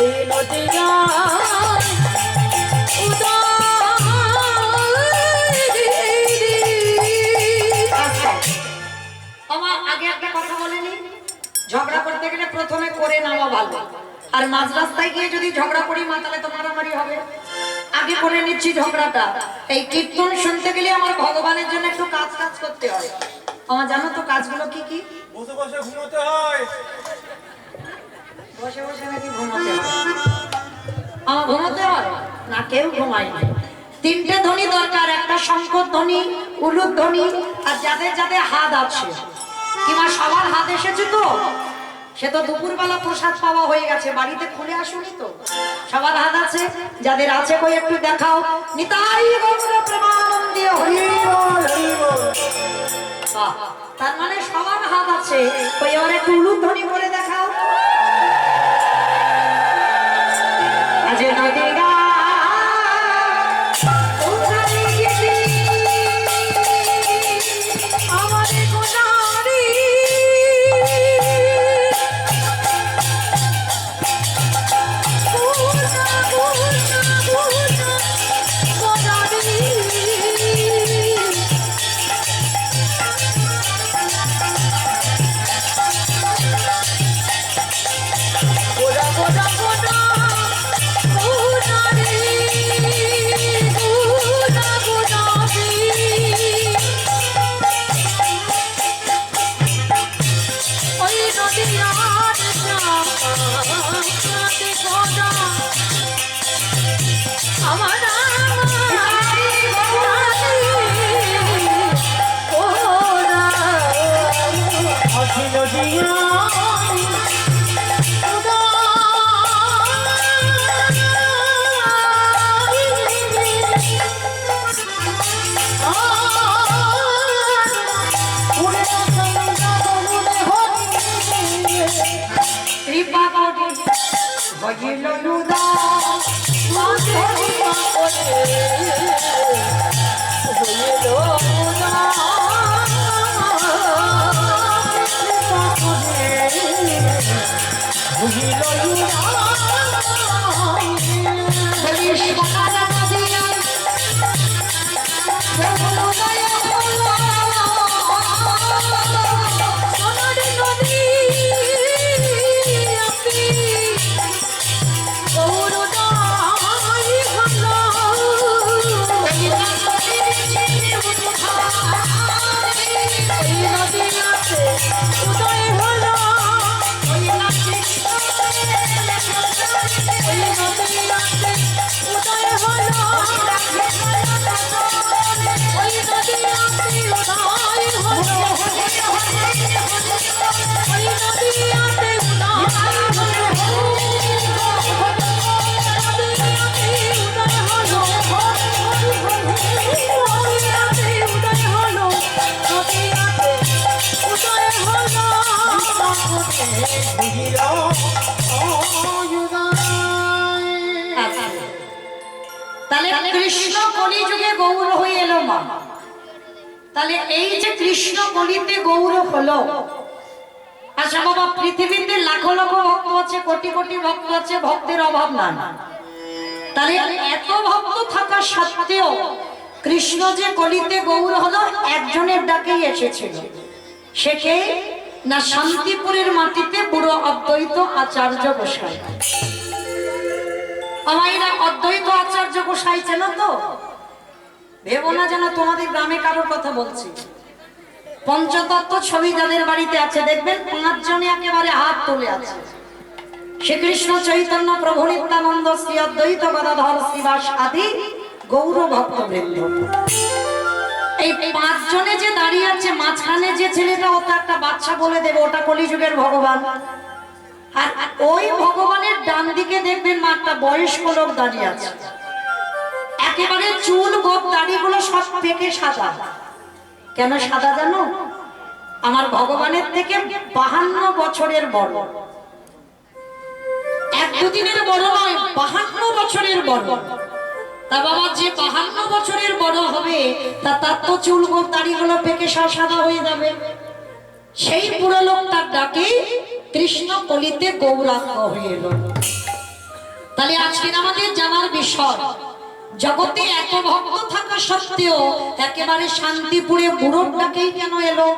এই নদীরা আগে একটা কথা বলিনি, ঝগড়া করতে গেলে প্রথমে করে নেওয়া ভালো, আর মাঝ রাস্তায় গিয়ে যদি ঝগড়া করি মা তাহলে তো মারামারি হবে। আগে করে নিচ্ছি ঝগড়াটা। এই কীর্তন শুনতে গেলে আমার ভগবানের জন্য একটু কাজ কাজ করতে হয়। আমার জানো তো কাজগুলো কি কি? বসে বসে ঘুমোতে হয়। বসে বসে নাকি ঘুমাতে হয়? আমার ঘুমাতে হয় না, কেউ ঘুমায় না। তিনটে ধ্বনি দরকার, একটা শঙ্কর ধ্বনি, উলুর ধ্বনি, আর যাদের যাদের হাত আছে। কিংবা সবার হাত এসেছে তো? সে তো দুপুরবেলা প্রসাদ পাওয়া হয়ে গেছে, বাড়িতে খুলে আসুনি তো? সবার হাত আছে? যাদের আছে কই একটু দেখাও। নিতাই গৌর প্রেমানন্দে হরি বল হরি বল। তার মানে সবার হাত আছে, কই এবার একটু উলুধ্বনি করে দেখাও। আজ নদী গা তাহলে কৃষ্ণ কলিযুগে গৌর হয়ে এলো মা। তাহলে এই যে কৃষ্ণ কলিতে গৌর হলো, আচ্ছা বাবা পৃথিবীতে লাখো লাখো ভক্ত আছে, কোটি কোটি ভক্ত আছে, ভক্তের অভাব না। তাহলে এত ভক্ত থাকা সত্ত্বেও কৃষ্ণ যে কলিতে গৌর হলো একজনের ডাকেই এসেছিল। সে কে? না শান্তিপুরের মাটিতে বুড়ো অদ্বৈত আচার্য গোসাই। আমারা অদ্বৈত আচার্য গোসাই চেনো তো? ভেবো না যেন তোমাদের গ্রামে কারোর কথা বলছি। পঞ্চতত্ত্ব ছবি যাদের বাড়িতে আছে দেখবেন 5 জনে একেবারে হাত তুলে আছে। শ্রীকৃষ্ণ চৈতন্য প্রভু নিত্যানন্দ শ্রী অদ্বৈত গদাধর শ্রীবাস আদি গৌর ভক্তবৃন্দ। এই 5 জনে যে দাঁড়িয়ে আছে, মাঝখানে যে ছেলেটা, ওটা একটা বাচ্চা বলে দেবে ওটা কলিযুগের ভগবান। আর ওই ভগবানের ডান দিকে দেখবেন মা একটা বয়স্ক লোক দাঁড়িয়ে আছে, একেবারে চুল গোপ দাড়িগুলো সব পেকে সাদা, কেন সাদা জানো? আমার ভগবানের থেকে 52 বছরের বড়, এক দুদিনের বড় নয়, 52 বছরের বড়। তা বাবা, যে 52 বছরের বড় হবে তার তো চুল দাড়িগুলো পেকে সাদা হয়ে যাবে। সেই পুরো লোকটার ডাকে কৃষ্ণ কলিতে গৌরাঙ্গ হয়ে এলো। তাহলে আজকের আমাদের জানার বিষয়, জগতে এত ভক্ত থাকা সত্ত্বেও একেবারে শান্তিপুরে বুড়োর ডাকেই কেন এলো?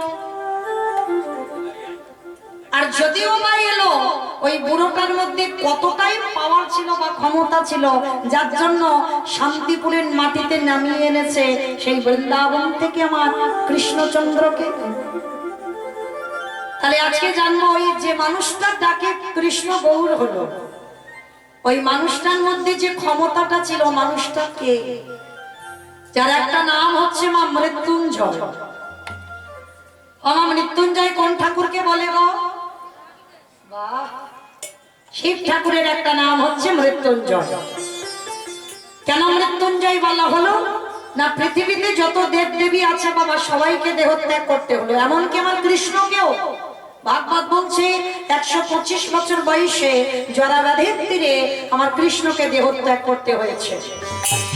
আর যদিও বা এলো, ওই বুড়োটার মধ্যে কতটাই পাওয়ার ছিল বা ক্ষমতা ছিল, যার জন্য শান্তিপুরের মাটিতে নামিয়ে এনেছে সেই বৃন্দাবন থেকে আমার কৃষ্ণচন্দ্রকে। তাহলে আজকে জানবো, ওই যে মানুষটার ডাকে কৃষ্ণ গৌর হলো, ওই মানুষটার মধ্যে যে ক্ষমতাটা ছিল, মানুষটা কে? যার একটা নাম হচ্ছে মা মৃত্যুঞ্জয়। মা মৃত্যুঞ্জয় কোন ঠাকুরকে বলে গো? বাহ, শিব ঠাকুরের একটা নাম হচ্ছে মৃত্যুঞ্জয়। কেন মৃত্যুঞ্জয় বলা হলো? না, পৃথিবীতে যত দেব দেবী আছে বাবা, সবাইকে দেহত্যাগ করতে হলো, এমনকি আমার কৃষ্ণকেও। ভাগবত বলছে 125 বছর বয়সে জরাব্যাধির তীরে আমার কৃষ্ণকে দেহত্যাগ করতে হয়েছে।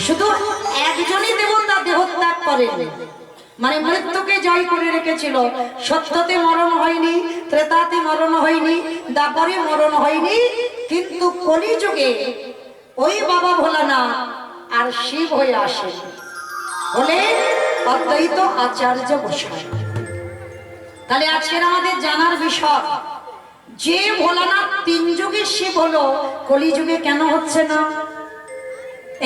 শুধু একজনই দেবতা দেহত্যাগ করেনি, মানে মৃত্যুকে জয় করে রেখেছিল। সত্যতে মরণ হয়নি, ত্রেতাতে মরণ হয়নি, দ্বাপরে মরণ হয়নি, কিন্তু কলিযুগে ওই বাবা ভোলানাথ আর শিব হয়ে আসে, বলে অদ্বৈত আচার্য গোসাই। তাহলে আজকের আমাদের জানার বিষয়, যে ভোলানাথ 3 যুগের শিব হলো, কলিযুগে কেন হচ্ছে না?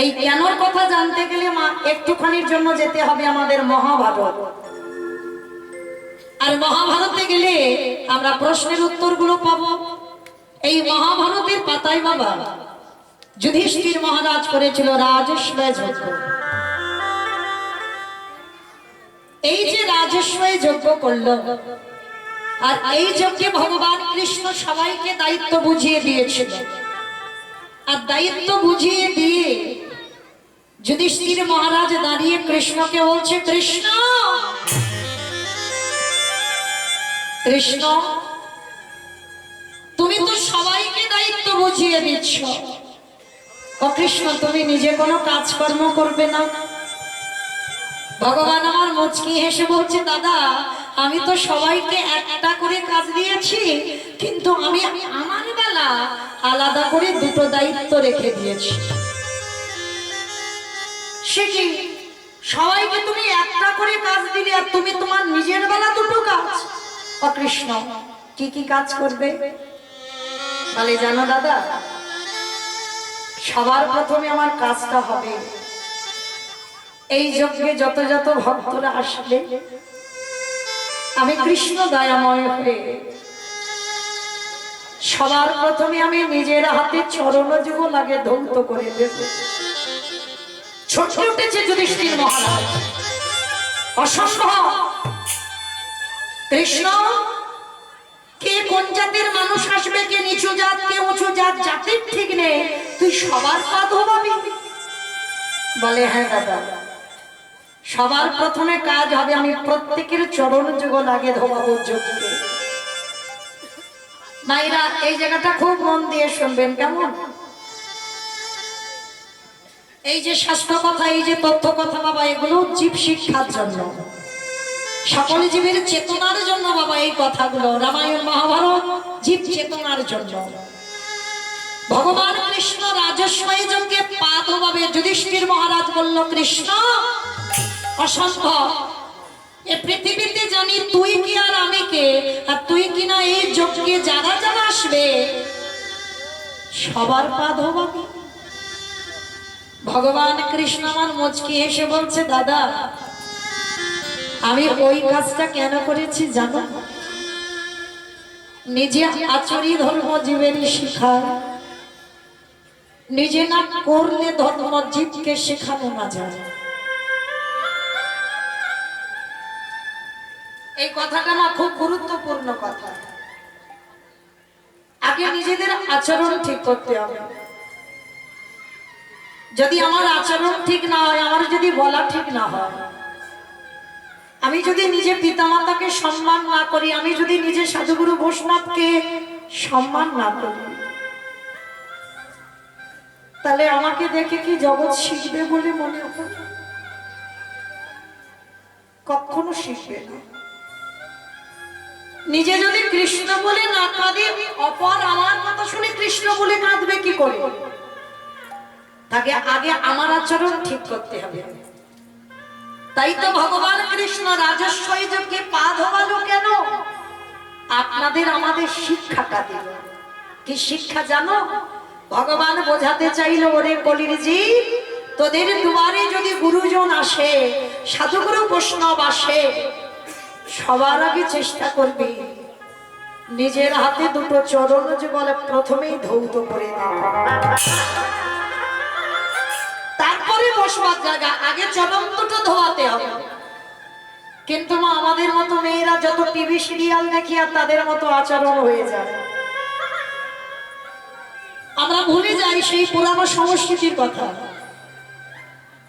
এই কেনর কথা জানতে গেলে মা একটুখানির জন্য যেতে হবে আমাদের মহাভারত। আর মহাভারতে গেলে আমরা প্রশ্নের উত্তরগুলো পাবো। এই মহাভারতের পাতায় বাবা যুধিষ্ঠির মহারাজ করেছিল রাজস্বয় যজ্ঞ। এই যে রাজস্বয় যজ্ঞ করলো, আর এই যজ্ঞে ভগবান কৃষ্ণ সবাইকে দায়িত্ব বুঝিয়ে দিয়েছিল। আর দায়িত্ব বুঝিয়ে দিয়ে যুধিষ্ঠির মহারাজ দাঁড়িয়ে কৃষ্ণকে বলছে, কৃষ্ণ কৃষ্ণ, তুমি তো সবাইকে দায়িত্ব বুঝিয়ে দিচ্ছ, ও কৃষ্ণ তুমি নিজে কোনো কাজকর্ম করবে না? ভগবান আমার মুচকি হেসে বলছে, দাদা আমি তো সবাইকে একটা করে কাজ দিয়েছি, কিন্তু আমি আমার বেলা আলাদা করে 2টো দায়িত্ব রেখে দিয়েছি। সে কি, সবাইকে তুমি একটা করে কাজ দিলে আর তুমি তোমার নিজের বেলা 2টো কাজ? ও কৃষ্ণ কি কি কাজ করবে? বলে, জানো দাদা, সবার প্রথমে আমার কাজটা হবে, এই যজ্ঞে যত যত ভক্তরা আসবে আমি কৃষ্ণ দয়াময় হয়ে সবার প্রথমে আমি নিজের হাতে চরণ যুগল আগে ধৌত করে দেব। ছোট উঠেছে যুধিষ্ঠির মহারাজ, অসম্ভব। কৃষ্ণ, কে কোন জাতের মানুষ আসবে, কে নিচু জাত, কে উঁচু জাত, জাতির ঠিক নেই, তুই সবার পা ধোবাবি? বলে, হ্যাঁ দাদা, সবার প্রথমে কাজ হবে আমি প্রত্যেকের চরণ যুগল আগে ধোবাবো যজ্ঞে। মাইরা এই জায়গাটা খুব মন দিয়ে শুনবেন, কেমন? এই যে শাস্ত্র কথা, এই যে তথ্য কথা বাবা, এগুলো জীব শিক্ষার জন্য, সকল জীবের চেতনার জন্য বাবা এই কথাগুলো। রামায়ণ মহাভারত জীব চেতনার জন্য। ভগবান কৃষ্ণ রাজস্বয় যজ্ঞে পা ধোবাবে। যুধিষ্ঠির মহারাজ বলল, কৃষ্ণ অসম্ভব, এ পৃথিবীতে জানি তুই কি আর আমি কে, আর তুই কিনা এই যজ্ঞে যারা যারা আসবে সবার পা ধোবাবি। ভগবান কৃষ্ণ আমার মুচকি হেসে বলছে, দাদা আমি ওই কাজটা কেন করেছি জানো? নিজে আচরি ধর্ম জীবেরই শিখায়, নিজে না করলে ধর্ম জীবকে শেখানো না যায়। এই কথাটা না খুব গুরুত্বপূর্ণ কথা। আগে নিজেদের আচরণ ঠিক করতে হবে। যদি আমার আচরণ ঠিক না হয়, আমার যদি বলা ঠিক না হয়, আমি যদি নিজে পিতামাতাকে সম্মান না করি, আমি যদি নিজে সাধুগুরু বৈষ্ণবকে সম্মান না করি, তাহলে আমাকে দেখে কি জগৎ শিখবে বলে মনে হয়? কখনো শিখবে না। নিজে যদি কৃষ্ণ বলে না কাঁদে, অপর আমার কথা শুনে কৃষ্ণ বলে কাঁদবে কি করে? তাকে আগে আমার আচরণ ঠিক করতে হবে। তাই তো ভগবান কৃষ্ণ রাজস্বই যজ্ঞে পা ধোয়ালো কেন? আপনাদের আমাদের শিক্ষাটা দিল। কি শিক্ষা জানো? ভগবান বোঝাতে চাইল, ওরে কলির জীব, তোদের দুয়ারে যদি গুরুজন আসে, সাধুগুরু বৈষ্ণব আসে, সবার আগে চেষ্টা করবি নিজের হাতে দুটো চরণ যুগল প্রথমেই ধৌত করে দাও, তারপরে বসবার জায়গা, আগে চরণ দুটো ধোয়াতে হবে। কিন্তু মা, আমাদের মতো মেয়েরা যত টিভি সিরিয়াল দেখি আর তাদের মতো আচরণ হয়ে যায়, আমরা ভুলে যাই সেই পুরানো সংস্কৃতির কথা।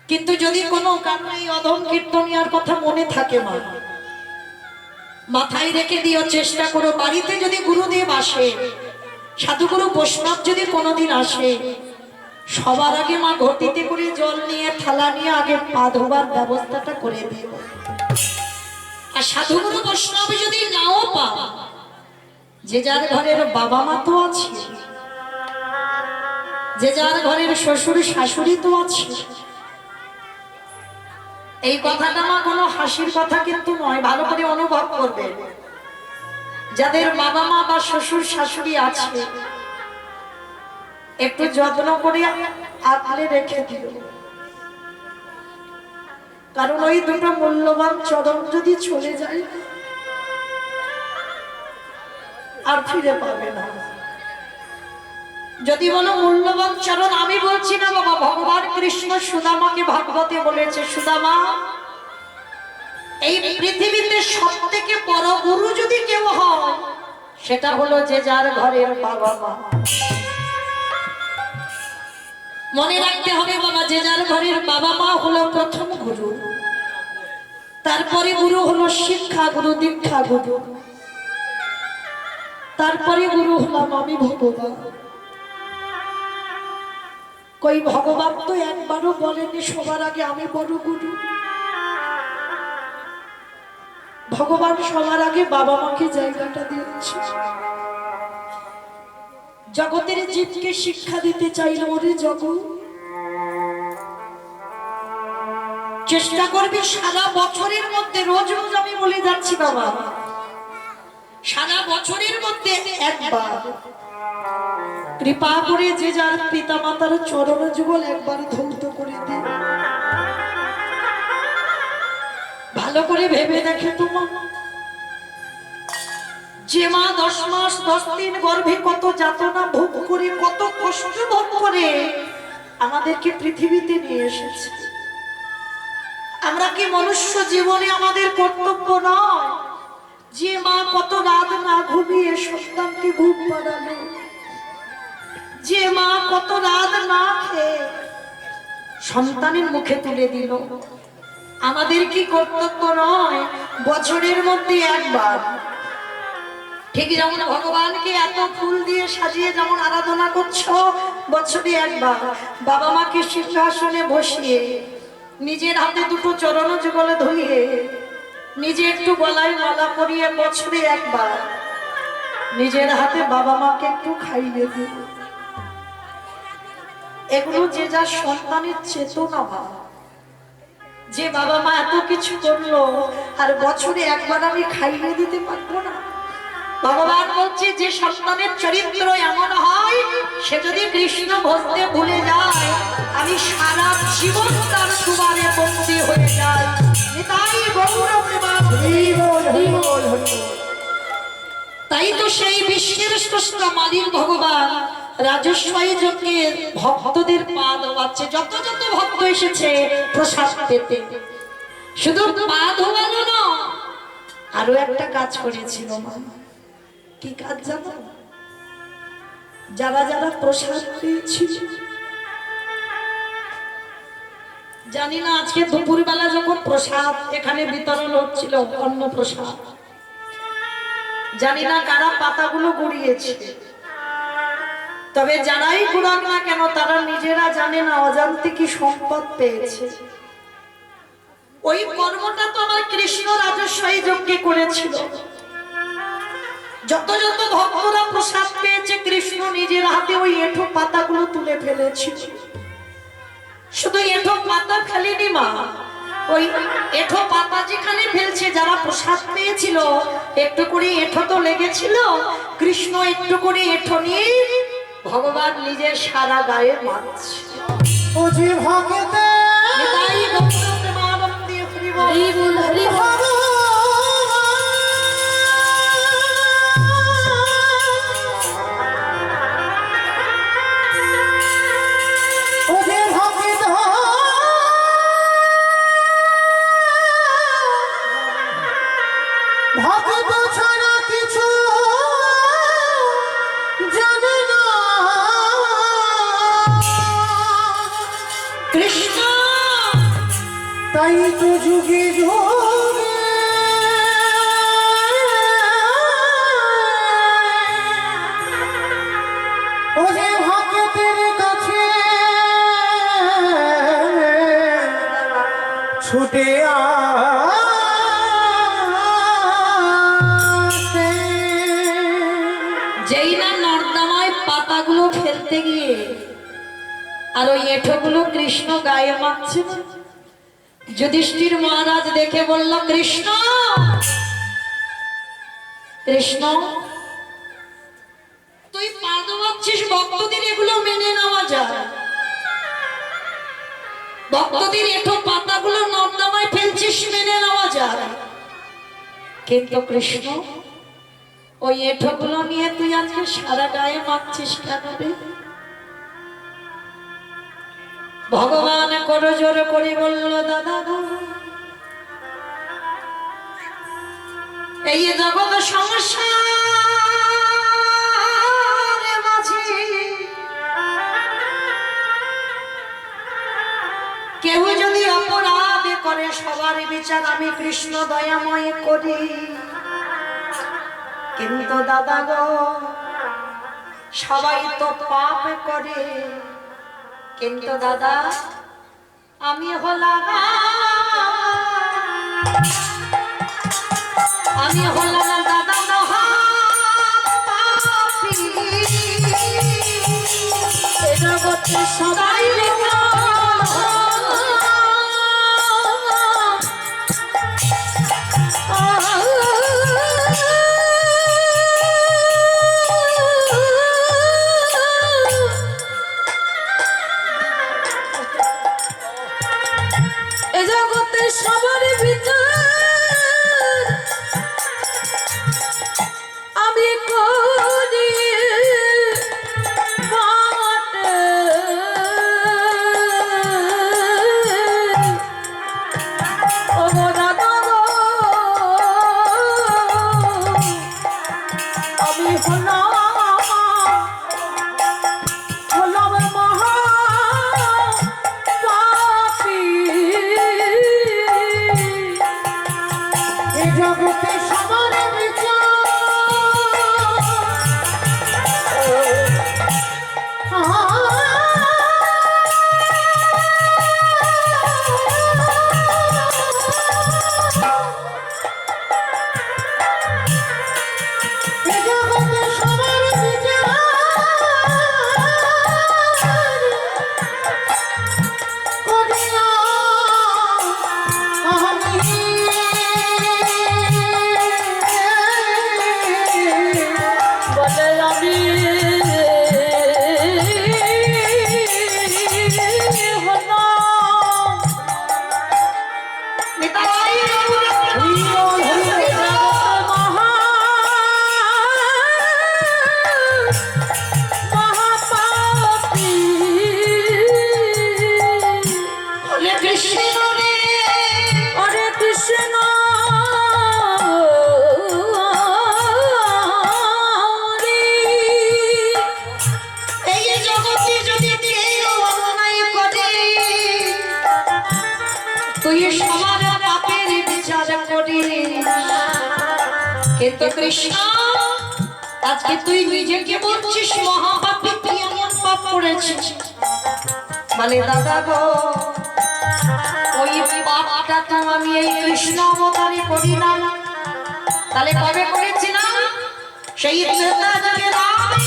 কিন্তু যদি কোনো কারণে এই অধম কীর্তনিয়ার কথা মনে থাকে, মা মাথায় রেখে দিও, চেষ্টা করো বাড়িতে যদি গুরুদেব আসে, সাধুগুরু বৈষ্ণব যদি কোনোদিন আসে, সবার আগে মা ঘটিতে করে জল নিয়ে, থালা নিয়ে আগে পা ধোবার ব্যবস্থাটা করে দিও। আর সাধুগুরু বৈষ্ণব যদি নাও পাও, যে যার ঘরের বাবা মা তো আছে, যে যার ঘরের শ্বশুর শাশুড়ি তো আছে। এই কথাটা মা কোনো হাসির কথা কিন্তু নয়, ভালো করে অনুভব করবে। যাদের বাবা মা বা শ্বশুর শাশুড়ি আছে, একটু যত্ন করে আগলে রেখে দিল, কারণ ওই দুটো মূল্যবান চরণ যদি চলে যায় আর ফিরে পাবে না। যদি বলো মূল্যবান চরণ, আমি বলছি না বাবা, ভগবান কৃষ্ণ সুদামাকে ভাগবতে বলেছে, সুদামা, এই পৃথিবীতে সব থেকে বড় গুরু যদি কেউ হয়, সেটা হলো যে যার ঘরের বাবা মা। মনে রাখতে হবে বাবা, যে যার ঘরের বাবা মা হলো প্রথম গুরু, তারপরে গুরু হলো শিক্ষা গুরু, দীক্ষা গুরু, তারপরে গুরু হলাম আমি ভগবান। কই ভগবান তো একবারও বলেনি সবার আগে আমি বড় গুরু। ভগবান সবার আগে বাবা মাকে জায়গাটা দিয়েছে। জগতের জীবকে শিক্ষা দিতে চাইল, ওরে জগৎ, চেষ্টা করবি সারা বছরের মধ্যে, রোজ রোজ আমি বলে যাচ্ছি বাবা, সারা বছরের মধ্যে একবার কৃপা করে যে যার পিতা মাতার চরণ যুগল একবার ধৌত করে দিন। ভালো করে ভেবে দেখে তো মা, যে মা 10 মাস 10 দিন গর্ভে কত যাতনা ভোগ করে, কত কষ্ট ভোগ করে আমাদেরকে পৃথিবীতে নিয়ে এসেছে, আমরা কি মনুষ্য জীবনে আমাদের কর্তব্য নয় যে মা কত রাত না ঘুমিয়ে সন্তানকে ঘুম পাড়ালো, যে মা কত রাত না খেয়ে সন্তানের মুখে তুলে দিল, আমাদের কি কর্তব্য নয় বছরের মধ্যে একবার, ঠিক যেমন ভগবানকে এত ফুল দিয়ে সাজিয়ে যেমন আরাধনা করছো, বছরে একবার বাবা মাকে সিংহাসনে বসিয়ে নিজের হাতে দুটো চরণ যুগলে ধুইয়ে নিজে একটু গলায় মালা পরিয়ে বছরে একবার নিজের হাতে বাবা মাকে একটু খাইয়ে দিল। এগুলো যে যার সন্তানের চেতনা ভাব, যে বাবা মা এত কিছু করলো আর বছরে একবার আমি খাইয়ে দিতে পারবো না। ভগবান বলছে যে সন্তানের চরিত্র এমন হয়, সে যদি কৃষ্ণ ভজতে ভুলে যায়, আমি সারা জীবন তার দুয়ারে বন্দী হয়ে যাই। তাই তো সেই বিশ্বের স্রষ্টা মালিক ভগবান রাজস্বই যজ্ঞে ভক্তদের পা ধোয়াচ্ছে। যত যত ভক্ত এসেছে প্রসাদ পেতে, শুধু পা ধোয়ানো না, আরো একটা কাজ করেছিল মা। কি কাজ জানো? যারা যারা প্রসাদ পেয়েছিল, জানি না আজকে দুপুরবেলা যখন প্রসাদ এখানে বিতরণ হচ্ছিল, অন্ন প্রসাদ, জানি না কারা পাতাগুলো গুড়িয়েছে। তবে যারাই গুড়ান না কেন তারা নিজেরা জানে না অজান্তে কি সম্পদ পেয়েছে। ওই কর্মটা তো আমার কৃষ্ণ রাজস্বই যজ্ঞে করেছিল। যত যত ভক্তরা প্রসাদ পেয়েছে কৃষ্ণ নিজের হাতে ওই এঁঠো পাতাগুলো তুলে ফেলেছিল। শুধু এঁঠো পাতা ফেলেনি মা, ওই এঁঠো পাতা যেখানে ফেলছে যারা প্রসাদ পেয়েছিল একটু করে এঁঠো তো লেগেছিল, কৃষ্ণ একটু করে এঁঠো নিয়ে ভগবান নিজের সারা গায়ে মারছে। ও যে ভগতে নিতাই গৌর প্রেমানন্দে হরি বল। হরি বল হরি বল। ও যে ভগত ভগত ছাড়া কিছু জানে না কৃষ্ণ তাই তো যুগে যুগে ও যে ভক্তের কাছে ছুটে আসে। যেই না নর্দমায় পাতাগুলো ফেলতে গিয়ে আর ওই এঁঠোগুলো কৃষ্ণ গায়ে মাখছে, যুধিষ্ঠির মহারাজ দেখে বলল, কৃষ্ণ কৃষ্ণ তুই পা দোয়াচ্ছিস, ভক্তদের এগুলো মেনে নেওয়া যায়। ভক্তদের এঁঠো পাতাগুলো নর্দমায় ফেলছিস, মেনে নেওয়া যায়, কিন্তু কৃষ্ণ ওই এঁঠোগুলো নিয়ে তুই আজকে সারা গায়ে মাখছিস কেন রে? ভগবান করো জোর করে বলল, দাদা গো, এই জগৎ সংসার মাঝে কেউ যদি অপরাধ করে সবার বিচার আমি কৃষ্ণ দয়াময় করি, কিন্তু দাদা গো সবাই তো পাপ করে, কিন্তু দাদা আমি হলাম দাদা মহা পাপী। এ জগতে সবাই এ জগতে সবার বিচার আমি করি বাটে। ও দাদা গো, আমি হলাম মহা পাপী। তুই সবার পাপের বিচার করিস, কিন্তু কৃষ্ণ আজকে তুই নিজেকে বলছিস মহাপাপী, তুই এমন পাপ করেছিস। বলে দাদা গো, ওই পাপটা তো আমি এই কৃষ্ণ অবতারে করি না। তাহলে কবে করেছিলাম? সেই ত্রেতা যুগে রাম